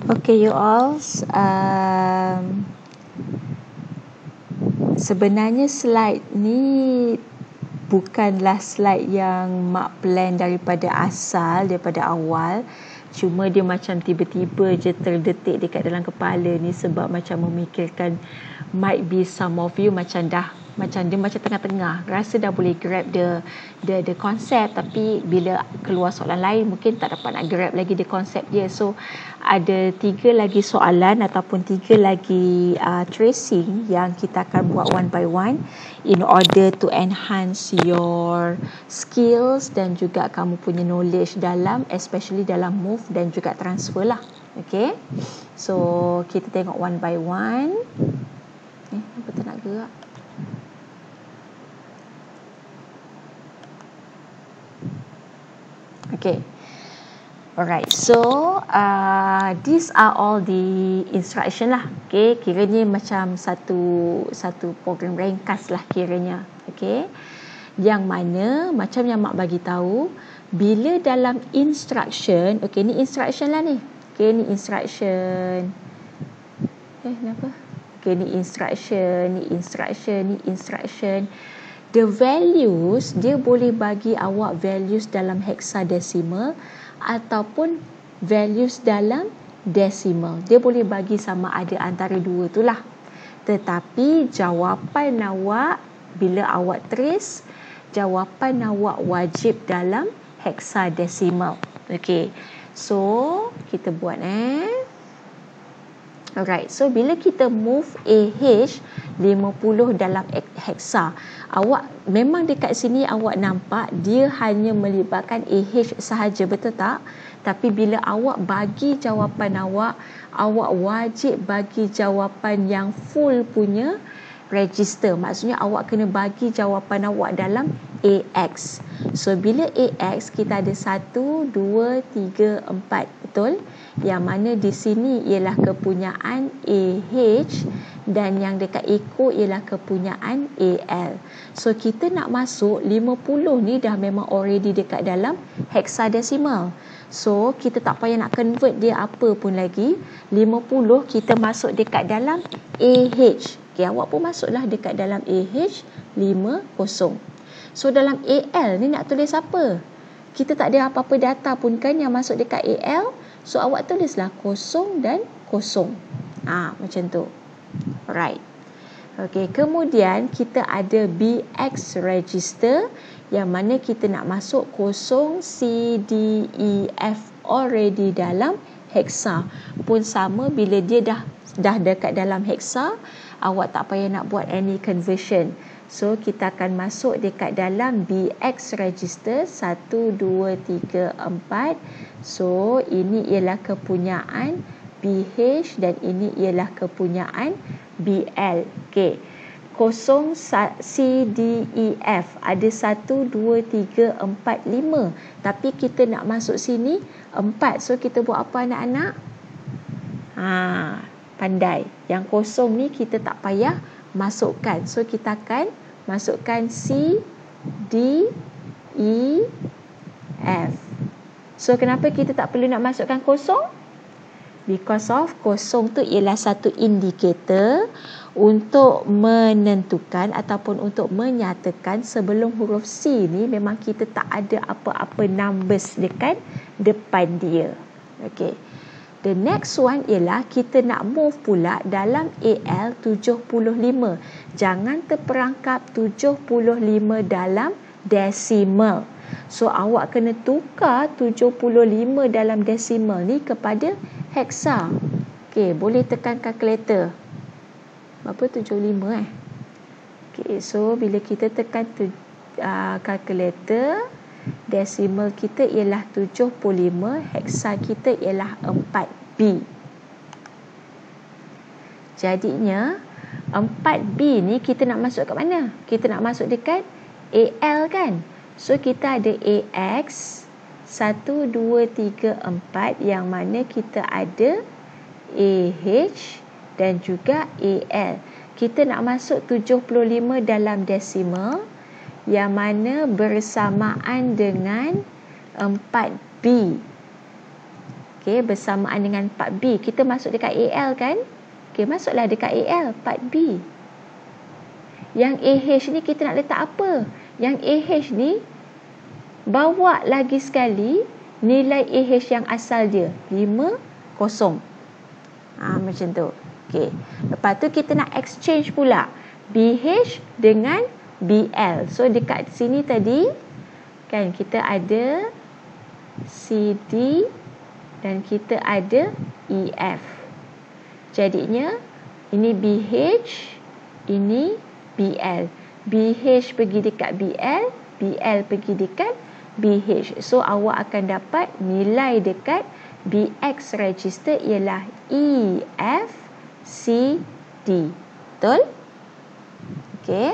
Okay, you all. Sebenarnya slide ni bukanlah slide yang Mak plan daripada awal. Cuma dia macam tiba-tiba je terdetik dekat dalam kepala ni sebab macam memikirkan might be some of you macam dia macam tengah-tengah rasa dah boleh grab the konsep, tapi bila keluar soalan lain mungkin tak dapat nak grab lagi the konsep dia. So ada 3 lagi soalan ataupun 3 lagi tracing yang kita akan buat one by one in order to enhance your skills dan juga kamu punya knowledge dalam, especially dalam move dan juga transfer lah. Okay, so kita tengok one by one. Apa tak nak gerak? Okay, alright. So these are all the instruction lah. Okay, kiranya macam satu program ringkas lah kiranya. Okay, yang mana macam yang Mak bagi tahu, bila dalam instruction, okay, ni instruction lah ni. Okay, ni instruction. Kenapa? Okay, ni instruction. The values, dia boleh bagi awak values dalam hexadecimal ataupun values dalam decimal. Dia boleh bagi sama ada antara dua tu lah. Tetapi jawapan awak, bila awak trace, jawapan awak wajib dalam hexadecimal. Okay, so kita buat Alright, so bila kita move AH 50 dalam hexa, awak memang dekat sini awak nampak dia hanya melibatkan AH sahaja, betul tak? Tapi bila awak bagi jawapan awak wajib bagi jawapan yang full punya register. Maksudnya awak kena bagi jawapan awak dalam AX. So bila AX kita ada 1, 2, 3, 4, betul? Yang mana di sini ialah kepunyaan AH dan yang dekat echo ialah kepunyaan AL. So kita nak masuk 50 ni dah memang already dekat dalam hexadecimal. So kita tak payah nak convert dia apa pun lagi. 50 kita masuk dekat dalam AH. Okay, awak pun masuklah dekat dalam AH 50. So dalam AL ni nak tulis apa? Kita tak ada apa-apa data pun kan yang masuk dekat AL. So awak tulislah 0 dan 0. Macam tu. Alright. Okay, kemudian kita ada BX register yang mana kita nak masuk 0, C, D, E, F already dalam hexa. Pun sama, bila dia dah dekat dalam hexa, awak tak payah nak buat any conversion. So kita akan masuk dekat dalam BX register 1, 2, 3, 4. So ini ialah kepunyaan BH dan ini ialah kepunyaan BL. Okay, 0, C, D, E, F ada 1, 2, 3, 4, 5. Tapi kita nak masuk sini 4. So kita buat apa anak-anak? Pandai. Yang 0 ni kita tak payah masukkan. So kita akan masukkan C, D, E, F. So kenapa kita tak perlu nak masukkan 0? Because of 0 tu ialah satu indikator untuk menentukan ataupun untuk menyatakan sebelum huruf C ni memang kita tak ada apa-apa numbers dekat depan dia. Okay. The next one ialah kita nak move pula dalam AL 75. Jangan terperangkap 75 dalam decimal. So awak kena tukar 75 dalam decimal ni kepada hexa. Okay, boleh tekan kalkulator. Berapa 75 Okay, so bila kita tekan kalkulator, decimal kita ialah 75, hexa kita ialah 4B. Jadinya 4B ni kita nak masuk kat mana? Kita nak masuk dekat AL kan? So kita ada AX 1, 2, 3, 4 yang mana kita ada AH dan juga AL. Kita nak masuk 75 dalam decimal yang mana bersamaan dengan 4B. Okey, bersamaan dengan part B. Kita masuk dekat AL kan? Okey, masuklah dekat AL, part B. Yang AH ni kita nak letak apa? Yang AH ni, bawa lagi sekali nilai AH yang asal dia, 5, 0. Macam tu. Okey. Lepas tu kita nak exchange pula BH dengan BL. So dekat sini tadi kan kita ada CD dan kita ada EF. Jadinya ini BH, ini BL. BH pergi dekat BL, BL pergi dekat BH. So awak akan dapat nilai dekat BX register ialah EFCD. Betul? Okay.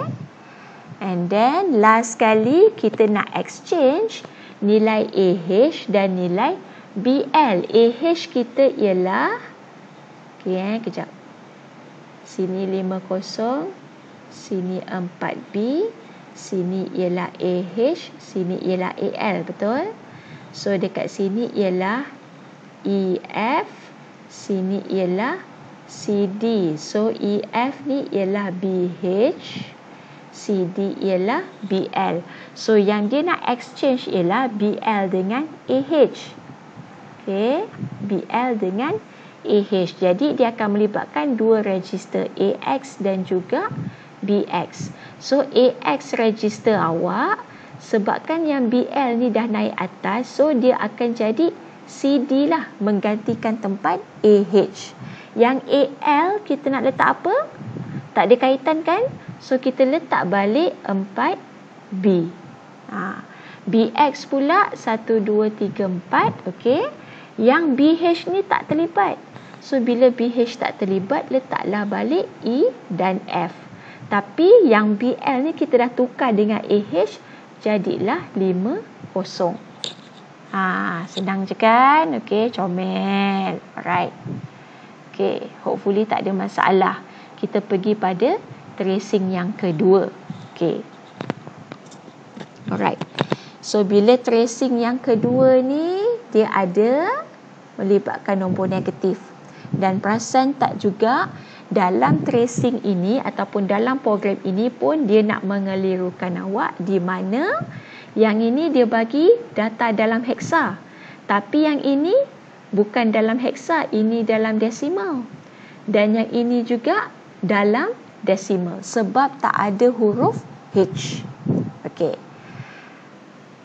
And then last kali kita nak exchange nilai AH dan nilai BL. AH kita ialah, okay, kejap. Sini 50, sini 4B, sini ialah AH, sini ialah AL, betul? So dekat sini ialah EF, sini ialah CD. So EF ni ialah BH, CD ialah BL. So yang dia nak exchange ialah BL dengan AH. Okay, BL dengan AH. Jadi dia akan melibatkan dua register, AX dan juga BX. So AX register awak, sebabkan yang BL ni dah naik atas, so dia akan jadi CD lah, menggantikan tempat AH. Yang AL kita nak letak apa? Tak ada kaitan kan? So kita letak balik 4B. BX pula 1, 2, 3, 4. Okay. Yang BH ni tak terlibat. So bila BH tak terlibat, letaklah balik E dan F. Tapi yang BL ni kita dah tukar dengan AH, jadilah 5, 0. Senang je kan? Okay, comel. Alright. Okay, hopefully tak ada masalah. Kita pergi pada tracing yang kedua. Okay. Alright. So, bila tracing yang kedua ni, dia ada melibatkan nombor negatif. Dan perasan tak juga, dalam tracing ini ataupun dalam program ini pun dia nak mengelirukan awak di mana yang ini dia bagi data dalam heksa. Tapi yang ini bukan dalam heksa, ini dalam desimal. Dan yang ini juga dalam desimal sebab tak ada huruf H. Okay.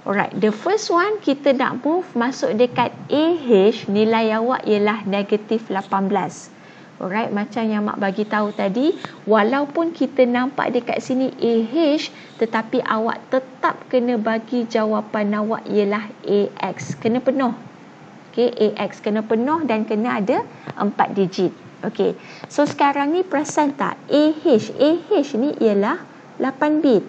Alright, the first one kita nak move masuk dekat AH, nilai awak ialah negatif 18. Alright, macam yang mak bagi tahu tadi, walaupun kita nampak dekat sini AH, tetapi awak tetap kena bagi jawapan awak ialah AX. Kena penuh. Okay, AX kena penuh dan kena ada 4 digit. Okay, so sekarang ni perasan tak? AH ni ialah 8 bit.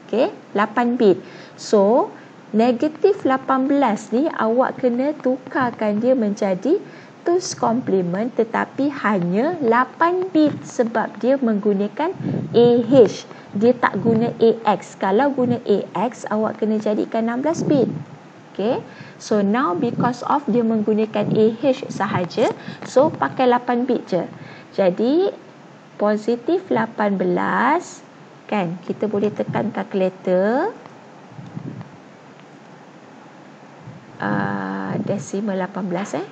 Okay, 8 bit. So, negatif 18 ni awak kena tukarkan dia menjadi two's complement tetapi hanya 8 bit sebab dia menggunakan AH. Dia tak guna AX. Kalau guna AX, awak kena jadikan 16 bit. Okay, so now because of dia menggunakan AH sahaja, so pakai 8 bit je. Jadi, positif 18, kan, kita boleh tekan kalkulator. Desimal 18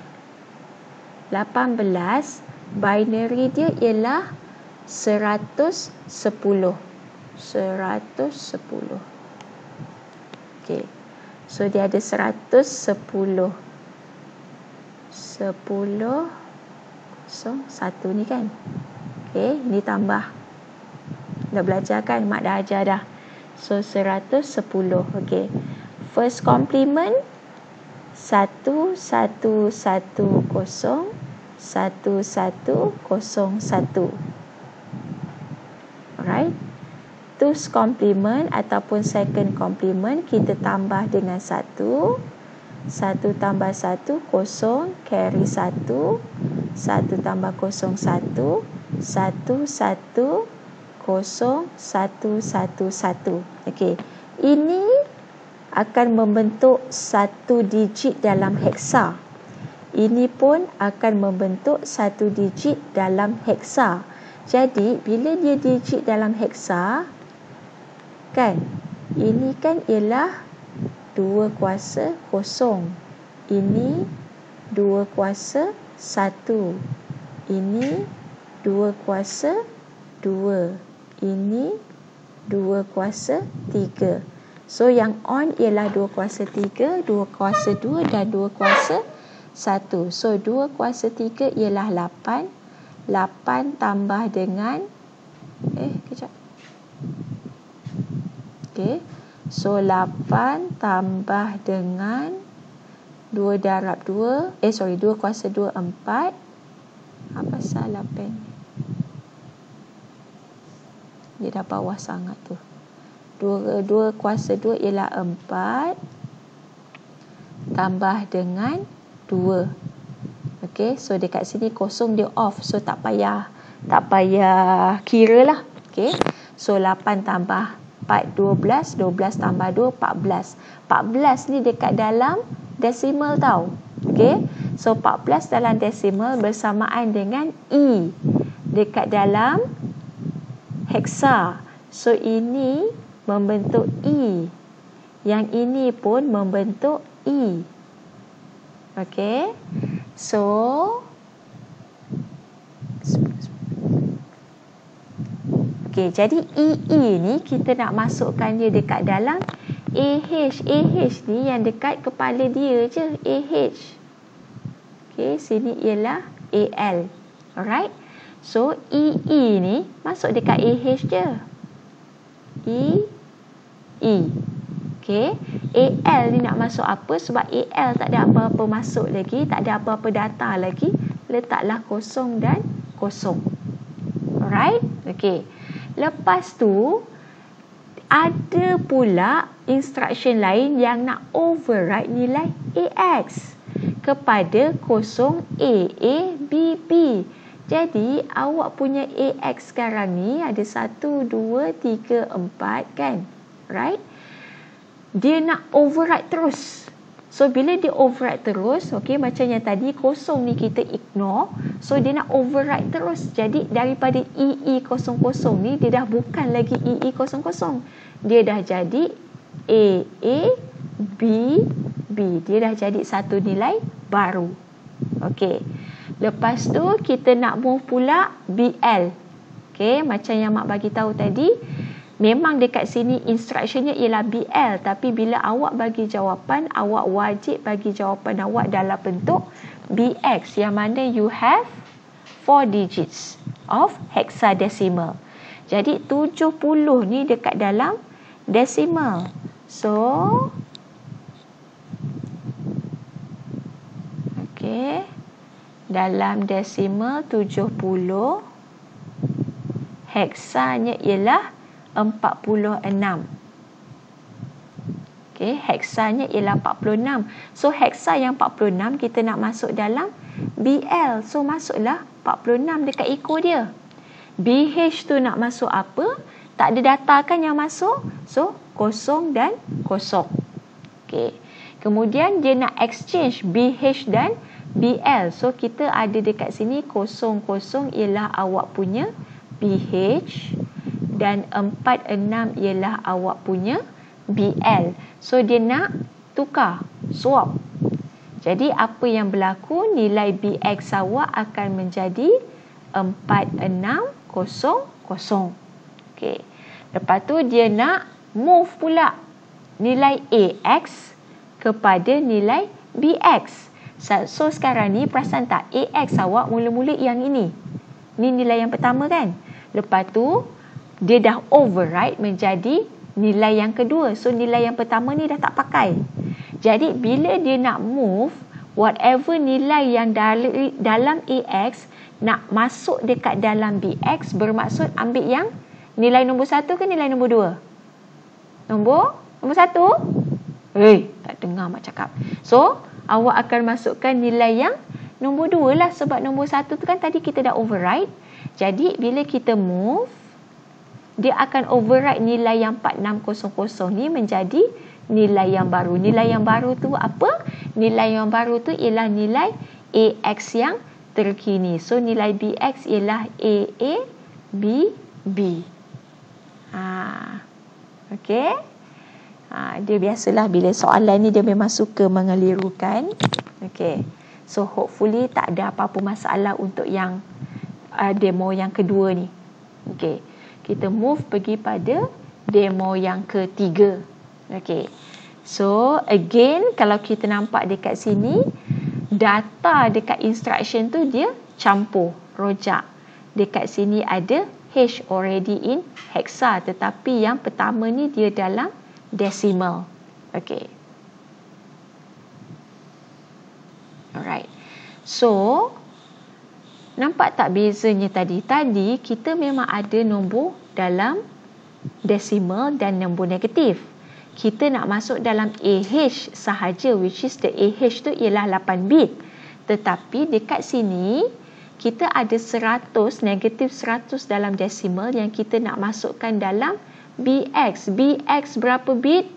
18, binary dia ialah 110. 110. Okay, so dia ada 110. 10 1 ni kan. Okay, ni tambah. Dah belajar kan? Mak dah ajar dah. So 110. Okay, first complement 1110 1101. Alright, two's complement ataupun second complement kita tambah dengan 1 tambah 1 kosong, carry 1 tambah kosong 1 1 0111. Okey, ini akan membentuk satu digit dalam heksa. Ini pun akan membentuk satu digit dalam heksa. Jadi bila dia digit dalam heksa, kan, ini kan ialah 2 kuasa 0. Ini 2 kuasa 1. Ini 2 kuasa 2. Ini 2 kuasa 3. So yang on ialah 2 kuasa 3, 2 kuasa 2 dan 2 kuasa 1. So 2 kuasa 3 ialah 8. 8 tambah dengan kejap. Okey. So 8 tambah dengan 2 darab 2, 2 kuasa 2 4. Apa salah pen? Dia dah bawah sangat tu. 2 kuasa 2 ialah 4 tambah dengan 2. Okey, so dekat sini kosong dia off, so tak payah kira lah. Okey, so 8 tambah 4 12, 12 tambah 2 14. 14 ni dekat dalam desimal tau. Okey, so 14 dalam desimal bersamaan dengan E dekat dalam heksa. So ini membentuk E. Yang ini pun membentuk E. Okey. So okey, jadi EE ni kita nak masukkan dia dekat dalam AH. AH ni yang dekat kepala dia je, AH. Okey, sini ialah AL. Alright. So EE ni masuk dekat AH je. E. Okey, AL ni nak masuk apa? Sebab AL tak ada apa-apa masuk lagi, tak ada apa-apa data lagi. Letaklah 0 dan 0. Alright? Okey. Lepas tu ada pula instruction lain yang nak override nilai AX kepada 0 AA BB. Jadi awak punya AX sekarang ni ada 1 2 3 4 kan? Right? Dia nak override terus. So bila dia override terus, okey, macam yang tadi 0 ni kita ignore. So dia nak override terus. Jadi daripada EE00 ni dia dah bukan lagi EE00. Dia dah jadi AABB. Dia dah jadi satu nilai baru. Okey. Lepas tu kita nak move pula BL. Okey, macam yang mak bagi tahu tadi, memang dekat sini instructionnya ialah BL, tapi bila awak bagi jawapan, awak wajib bagi jawapan awak dalam bentuk BX, yang mana you have 4 digits of hexadecimal. Jadi 70 ni dekat dalam decimal. So okey, dalam decimal 70, heksanya ialah 46. Okey, heksanya ialah 46. So heksa yang 46 kita nak masuk dalam BL. So masuklah 46 dekat echo dia. BH tu nak masuk apa? Tak ada data kan yang masuk. So 0 dan 0. Okey. Kemudian dia nak exchange BH dan BL. So kita ada dekat sini 00 ialah awak punya BH dan 46 ialah awak punya BL. So dia nak tukar, swap. Jadi apa yang berlaku, nilai BX awak akan menjadi 4600. Okey. Lepas tu dia nak move pula nilai AX kepada nilai BX. So sekarang ni perasan tak, AX awak mula-mula yang ini. Ni nilai yang pertama kan? Lepas tu dia dah override menjadi nilai yang kedua. So nilai yang pertama ni dah tak pakai. Jadi bila dia nak move whatever nilai yang dalam AX nak masuk dekat dalam BX, bermaksud ambil yang nilai nombor 1 ke nilai nombor 2? Nombor 1? Tak dengar mak cakap. So awak akan masukkan nilai yang nombor 2 lah, sebab nombor 1 tu kan tadi kita dah override. Jadi bila kita move, dia akan override nilai yang 4600 ni menjadi nilai yang baru. Nilai yang baru tu apa? Nilai yang baru tu ialah nilai AX yang terkini. So nilai BX ialah AA, B, B. Okey. Dia biasalah bila soalan ni dia memang suka mengelirukan. Okey. So hopefully tak ada apa-apa masalah untuk yang demo yang kedua ni. Okey. Kita move pergi pada demo yang ketiga. Okey. So again kalau kita nampak dekat sini, data dekat instruction tu dia campur, rojak. Dekat sini ada H already in hexa, tetapi yang pertama ni dia dalam decimal. Okey. Alright. So nampak tak bezanya tadi? Tadi kita memang ada nombor dalam decimal dan nombor negatif. Kita nak masuk dalam AH sahaja, which is the AH tu ialah 8 bit. Tetapi dekat sini kita ada 100, negatif 100 dalam decimal yang kita nak masukkan dalam BX. BX berapa bit?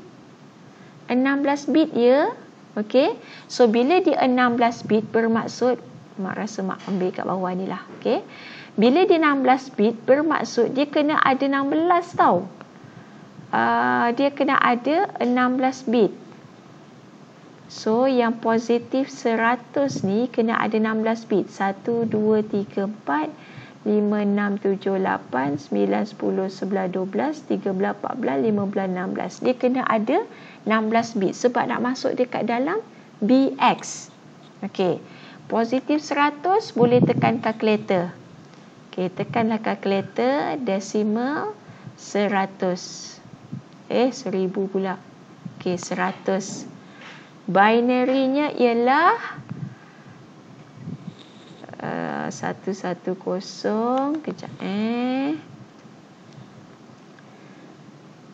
16 bit ya. Okey. So bila dia 16 bit bermaksud, mak rasa mak ambil kat bawah ni lah. Okey. Bila dia 16 bit bermaksud dia kena ada 16 tau. Dia kena ada 16 bit. So yang positif 100 ni kena ada 16 bit. 1, 2, 3, 4, 5, 6, 7, 8, 9, 10, 11, 12, 13, 14, 15, 16. Dia kena ada 16 bit sebab nak masuk dekat dalam BX. Okey. Positif 100 boleh tekan kalkulator. Okey, tekanlah kalkulator, decimal 100. 1000 pula. Okey, 100. Binary-nya ialah 110. Kejap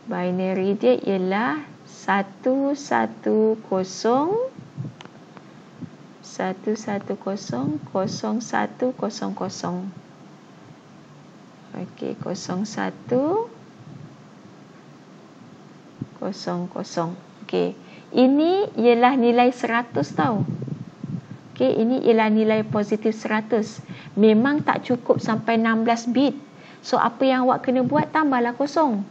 binary dia ialah 110 0100. Okey, 0100. Okey. Ini ialah nilai 100 tau. Okey, ini ialah nilai positif 100. Memang tak cukup sampai 16 bit. So apa yang awak kena buat, tambahlah kosong.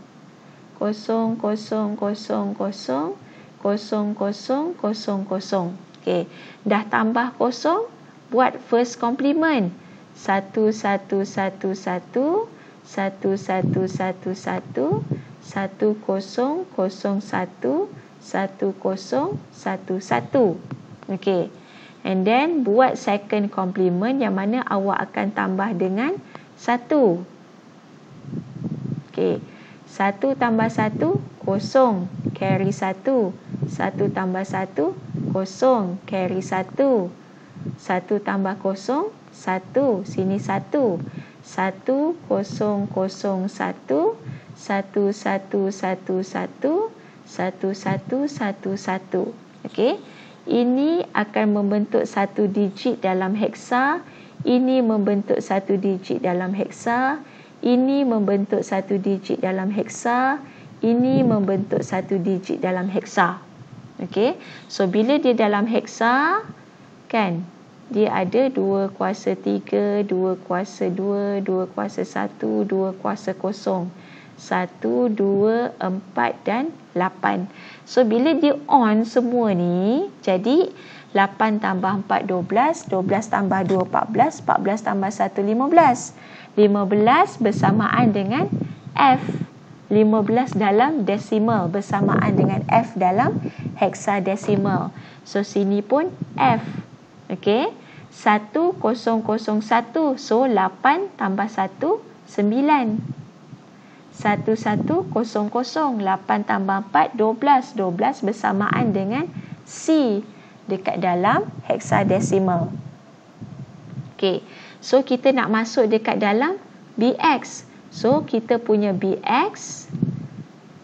0, 0, 0, 0, 0, 0, 0, 0. Okey, dah tambah kosong, buat first complement. 1, 1, 1, 1, 1, 1, 1, 1, 1, 1, 1001, 1011. Okey. And then buat second complement yang mana awak akan tambah dengan 1. Okey. 1 tambah 1, 0. Carry 1. 1 tambah 1, 0. Carry 1. 1 tambah 0, 1. Sini 1. 1, 0, 0, 1. 1, 1, 1, 1. 1111. Okey. Ini akan membentuk satu digit dalam hexa. Ini membentuk satu digit dalam hexa. Ini membentuk satu digit dalam hexa. Ini membentuk satu digit dalam hexa. Okey. So bila dia dalam hexa, kan, dia ada 2 kuasa 3, 2 kuasa 2, 2 kuasa 1, 2 kuasa 0. 1, 2, 4 dan 8. So bila dia on semua ni, jadi 8 tambah 4 12, 12 tambah 2 14, 14 tambah 1 15. 15 bersamaan dengan F. 15 dalam decimal bersamaan dengan F dalam hexadecimal. So sini pun F. Okey. 1001. So 8 tambah 1 9. 1100. 8 tambah 4 12. 12 bersamaan dengan C dekat dalam hexadecimal. Okey. So kita nak masuk dekat dalam BX. So kita punya BX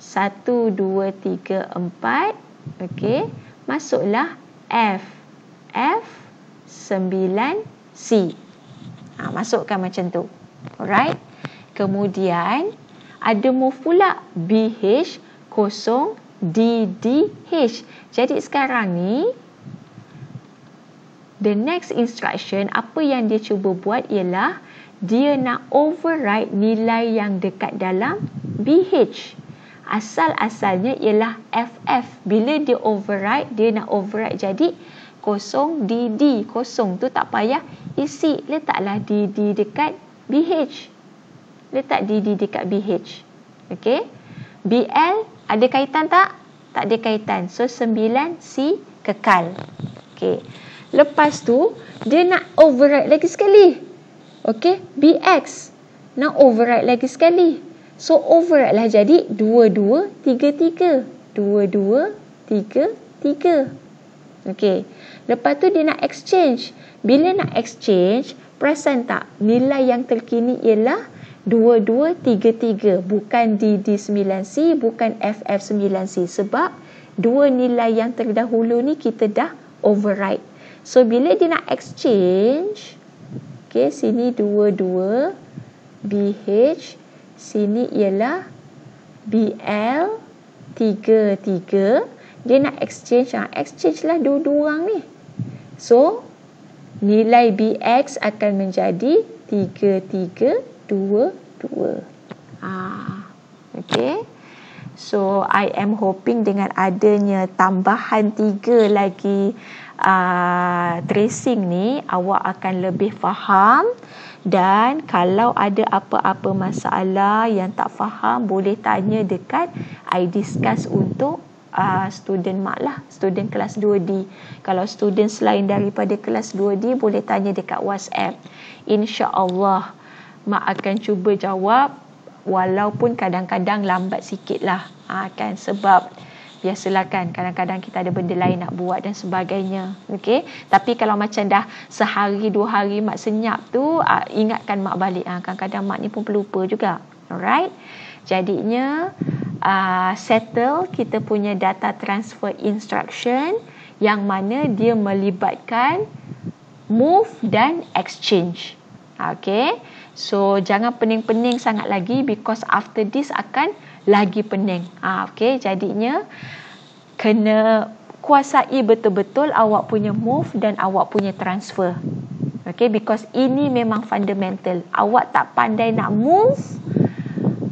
1 2 3 4. Okey. Masuklah F. F 9C. Masukkan macam tu. Alright. Kemudian ada move pula BH 0 DDH. Jadi sekarang ni, the next instruction, apa yang dia cuba buat ialah dia nak override nilai yang dekat dalam BH. Asal-asalnya ialah FF. Bila dia override, dia nak override jadi kosong DD. Kosong tu tak payah isi. Letaklah DD dekat BH. Letak DD dekat BH. Okey. BL ada kaitan tak? Tak ada kaitan. So 9C kekal. Okey. Lepas tu dia nak override lagi sekali. Okey, BX nak override lagi sekali. So override lah jadi 2233. 2233. Okey. Lepas tu dia nak exchange. Bila nak exchange, perasan tak? Nilai yang terkini ialah 2233, bukan DD9C, bukan FF9C, sebab dua nilai yang terdahulu ni kita dah override. So bila dia nak exchange, okay, sini 22 BH, sini ialah BL 33, dia nak exchange, exchange lah dua-dua orang ni. So nilai BX akan menjadi 3322. Okay. So I am hoping dengan adanya tambahan 3 lagi tracing ni, awak akan lebih faham. Dan kalau ada apa-apa masalah yang tak faham, boleh tanya dekat I Discuss untuk student mak lah, student kelas 2D. Kalau student selain daripada kelas 2D, boleh tanya dekat WhatsApp. InsyaAllah mak akan cuba jawab, walaupun kadang-kadang lambat sikit lah, kan, sebab biasalah kan, kadang-kadang kita ada benda lain nak buat dan sebagainya. Okay? Tapi kalau macam dah sehari 2 hari mak senyap tu, ingatkan mak balik. Kadang-kadang mak ni pun pelupa juga. Alright? Jadinya settle kita punya data transfer instruction, yang mana dia melibatkan move dan exchange. Okay? So jangan pening-pening sangat lagi, because after this akan lagi pening. Okay, jadinya kena kuasai betul-betul awak punya move dan awak punya transfer. Okay, because ini memang fundamental. Awak tak pandai nak move,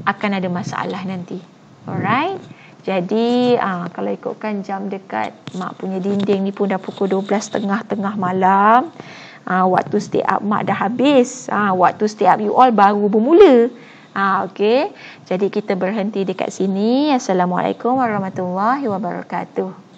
akan ada masalah nanti. Alright. Jadi kalau ikutkan jam dekat mak punya dinding ni pun dah pukul 12.30 tengah malam. Waktu stay up mak dah habis. Waktu stay up you all baru bermula. Okey. Jadi kita berhenti dekat sini. Assalamualaikum warahmatullahi wabarakatuh.